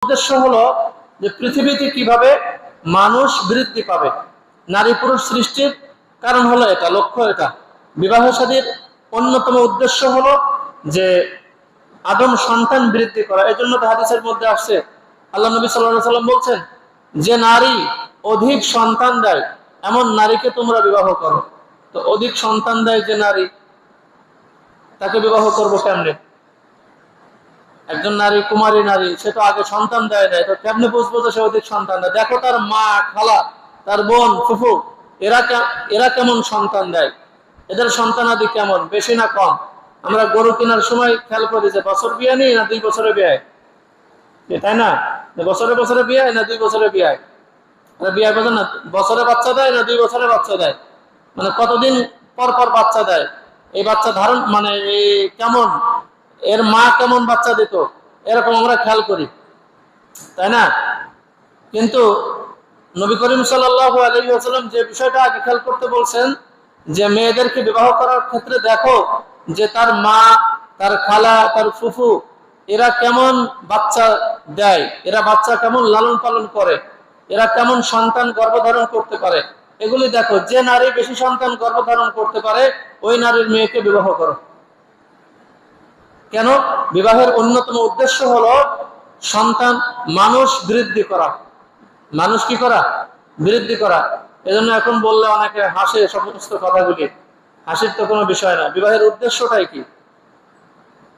উদ্দেশ্য হলো যে পৃথিবীতে কিভাবে মানুষ বৃদ্ধি পাবে। নারী পুরুষ সৃষ্টির কারণ হলো এটা, লক্ষ্য এটা। বিবাহ শাদীর অন্যতম উদ্দেশ্য হলো যে আদম সন্তান বৃদ্ধি করা। এই জন্য হাদিসের মধ্যে আসছে, আল্লাহ নবী সাল্লাল্লাহু আলাইহি ওয়াসাল্লাম বলছেন যে নারী অধিক সন্তান দেয় এমন নারীকে তোমরা বিবাহ করো। তো অধিক সন্তান দেয় যে নারী, তাকে বিবাহ করবো কেমনে? একজন নারী, কুমারী নারী, সে তো আগে সন্তান দেয় নাই, তো কেমনে বুঝবো যে সে অধিক সন্তান দেয়? দেখো তার মা, খালা, তার বোন, ফুফু, এরা কেমন সন্তান দেয়, এদের সন্তানাদি কেমন, বেশি না কম? আমরা গরু কেনার সময় খেয়াল করি যে বছর বিয়ে নেই না 2 বছরে বিয়ে, তাই না? বছরে বছরে বিয়ে না 2 বছরে বিয়ে, বিয়ে বোঝেন না? বছরে বাচ্চা দেয় না 2 বছরে বাচ্চা দেয়, মানে কতদিন পর পর বাচ্চা দেয়, এই বাচ্চা ধারণ মানে কেমন, এর মা কেমন বাচ্চা দিত, এরকম আমরা খেয়াল করি, তাই না? কিন্তু নবী করিম সাল্লাল্লাহু আলাইহি ওয়াসাল্লাম যে বিষয়টা আগে খেয়াল করতে বলছেন যে মেয়েদেরকে বিবাহ করার ক্ষেত্রে দেখো যে তার মা, তার খালা, তার ফুফু, এরা কেমন বাচ্চা দেয়, এরা বাচ্চা কেমন লালন পালন করে, এরা কেমন সন্তান গর্ভধারণ করতে পারে, এগুলি দেখো। যে নারী বেশি সন্তান গর্ভধারণ করতে পারে ওই নারীর মেয়েকে বিবাহ করো। কেন? বিবাহের অন্যতম উদ্দেশ্য হলো সন্তান, মানুষ বৃদ্ধি করা। মানুষ কি করা? বৃদ্ধি করা। এজন্য এখন বললে অনেকে হাসে সমস্ত কথাগুলি, হাসির তো কোনো বিষয় না। বিবাহের উদ্দেশ্যটাই কি?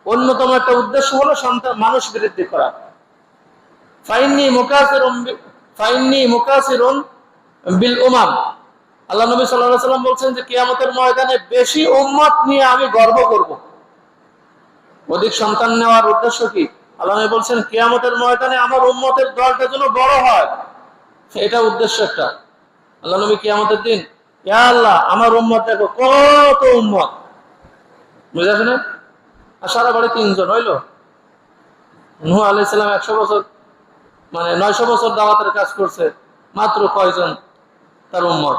অন্যতম একটা উদ্দেশ্য হলো সন্তান, মানুষ বৃদ্ধি করা। ফাইন্নি মুকাসিরুন বিল উমাম, আল্লাহ নবী সাল্লাল্লাহু আলাইহি ওয়াসাল্লাম বলছেন যে কিয়ামতের ময়দানে বেশি উম্মত নিয়ে আমি গর্ব করব। অধিক সন্তান নেওয়ার উদ্দেশ্য কি? আল্লাহ নবী বলছেন কিয়ামতের ময়দানে আমার উম্মতের দলটা যেন বড় হয়, এটা উদ্দেশ্য একটা। আল্লাহ নবী কিয়ামতের দিন, ইয়া আল্লাহ আমার উম্মত দেখো কত উম্মত, বুঝা শুনে? আর সারা বাড়ি 3 জন হইলো। নূহ আলাইহিস সালাম 100 বছর মানে 900 বছর দাওয়াতের কাজ করছে, মাত্র কয়জন তার উম্মত?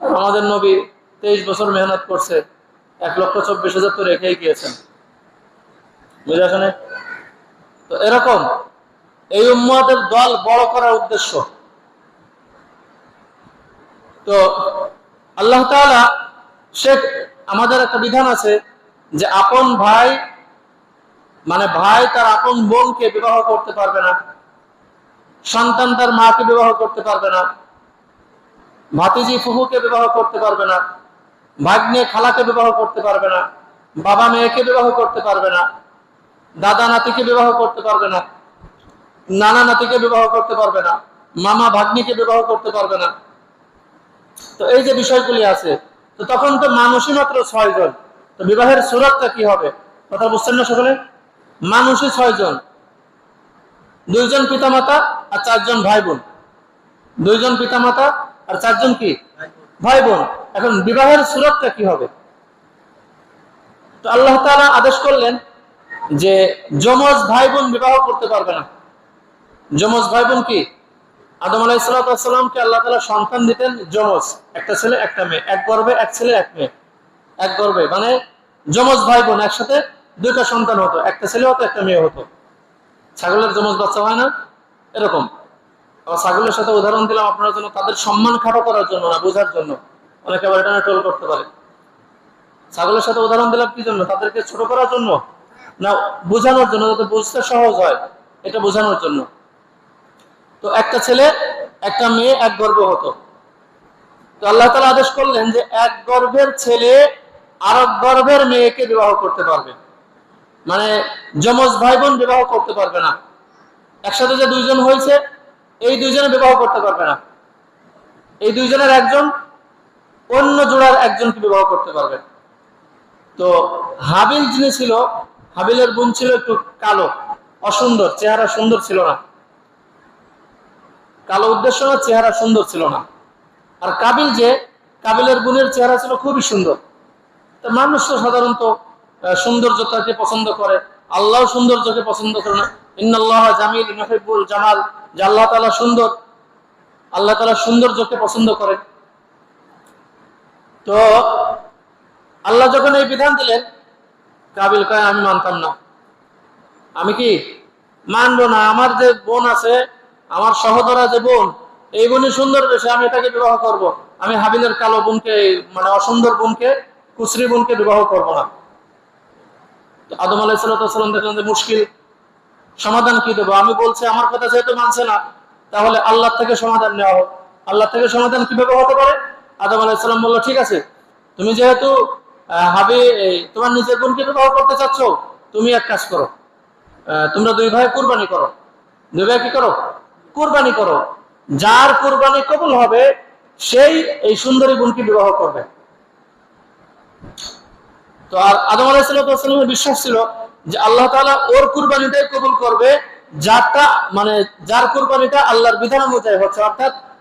আমাদের নবী 23 বছর মেহনত করছে, 1,24,000 তো রেখেই গিয়েছেন, বুঝা শুনে? তো এরকম এই উম্মতের দল বড় করার উদ্দেশ্য। তো আল্লাহ তাআলা আমাদের একটা বিধান আছে যে আপন ভাই মানে ভাই তার আপন বোনকে বিবাহ করতে পারবে না, সন্তান তার মাকে বিবাহ করতে পারবে না, ভাতিজি ফুফুকে বিবাহ করতে পারবে না, ভাগ্নে খালাকে বিবাহ করতে পারবে না, বাবা মেয়েকে বিবাহ করতে পারবে না, দাদা নাতিকে বিবাহ করতে পারবে না, নানা নাতিকে বিবাহ করতে পারবে না, মামা ভাগ্নিকে বিবাহ করতে পারবে না। তো এই যে বিষয়গুলি আছে, তো তখন তো মানুষই মাত্র 6 জন। তো বিবাহের সুরাতটা কি হবে? কথা বুঝছেন না সকলে? মানুষই 6 জন, 2 জন পিতামাতা আর 4 জন ভাই বোন, 2 জন পিতামাতা আর 4 জন কি ভাই বোন। এখন বিবাহের সুরাতটা কি হবে? তো আল্লাহ তাআলা আদেশ করলেন যে যমজ ভাই বোন বিবাহ করতে পারবে না। যমজ ভাই বোন কি? আদম আলাইহিস সালামকে আল্লাহ তাআলা সন্তান দিতেন যমজ, একটা ছেলে একটা মেয়ে, এক গর্ভে এক ছেলে এক মেয়ে, এক গর্ভে, মানে যমজ ভাই বোন একসাথে 2টা সন্তান হতো, একটা ছেলে হতো একটা মেয়ে হতো। ছাগলের যমজ বাচ্চা হয় না এরকম? আবার ছাগলের সাথে উদাহরণ দিলাম আপনার জন্য, তাদের সম্মান খাটো করার জন্য না, বোঝার জন্য। অনেকে আবার এটা টোল করতে পারে। ছাগলের সাথে উদাহরণ দিলাম কি জন্য? তাদেরকে ছোট করার জন্য না, বোঝানোর জন্য, যাতে বুঝতে সহজ হয়, এটা বোঝানোর জন্য। তো একটা ছেলে একটা মেয়ে এক গর্ভে হতো। তো আল্লাহ তাআলা আদেশ করলেন যে এক গর্ভের ছেলে আরেক গর্ভের মেয়েকে বিবাহ করতে পারবে, মানে যমজ ভাই বোন বিবাহ করতে পারবে না। একসাথে যে 2 জন হয়েছে এই 2 জনে বিবাহ করতে পারবে না। এই 2 জনের একজন অন্য জোড়ার একজনকে বিবাহ করতে পারবে। তো হাবিল যিনি ছিল, হাবিলের বোন ছিল একটু কালো, অসুন্দর, চেহারা সুন্দর ছিল না। কালো উদ্দেশ্য না, চেহারা সুন্দর ছিল না। আর কাবিলের বোনের চেহারা ছিল খুবই সুন্দর। তো মানুষ তো সাধারণত সৌন্দর্যতাকে পছন্দ করে, আল্লাহ সৌন্দর্যকে পছন্দ করে না। ইন্নাল্লাহা জামিল ইউহিব্বুল জামাল, যে আল্লাহ তাআলা সুন্দর, আল্লাহ তাআলা সৌন্দর্যকে পছন্দ করে। তো আল্লাহ যখন এই বিধান দিলেন, কাবিল কয় আমি মানতাম না। আমি কি মানবো না, আমার যে বোন আছে, আমার সহোদরা যে বোন, এই বোনই সুন্দর বেশি, আমি এটাকে বিবাহ করব। আমি হাবিলের কালো বোনকে, মানে অসুন্দর বোনকে, কুসরি বোনকে বিবাহ করব না। আদম আলাইহিস সালাম দেখলেন যে মুশকিল, সমাধান কি দেবো? আমি বলছি আমার কথা যেহেতু মানছে না, তাহলে আল্লাহ থেকে সমাধান নেওয়া হোক। আল্লাহ থেকে সমাধান কিভাবে হতে পারে? আদম আলাইহিস সালাম বললো, ঠিক আছে, তুমি যেহেতু তোমার নিজের বোনকে বিবাহ করতে চাচ্ছ, তুমি এক কাজ করো, তোমরা দুই ভাই কুরবানি করো। দুই ভাই কি করো? কুরবানি করো। যার কুরবানি কবুল হবে সেই এই সুন্দরী বোনকে বিবাহ করবে। তো আর আদম আলাইহিস সালামের বিশ্বাস ছিল যে আল্লাহ তাআলা ওর কুরবানিটাই কবুল করবে, যারটা মানে যার কুরবানিটা আল্লাহর বিধান অনুযায়ী হচ্ছে, অর্থাৎ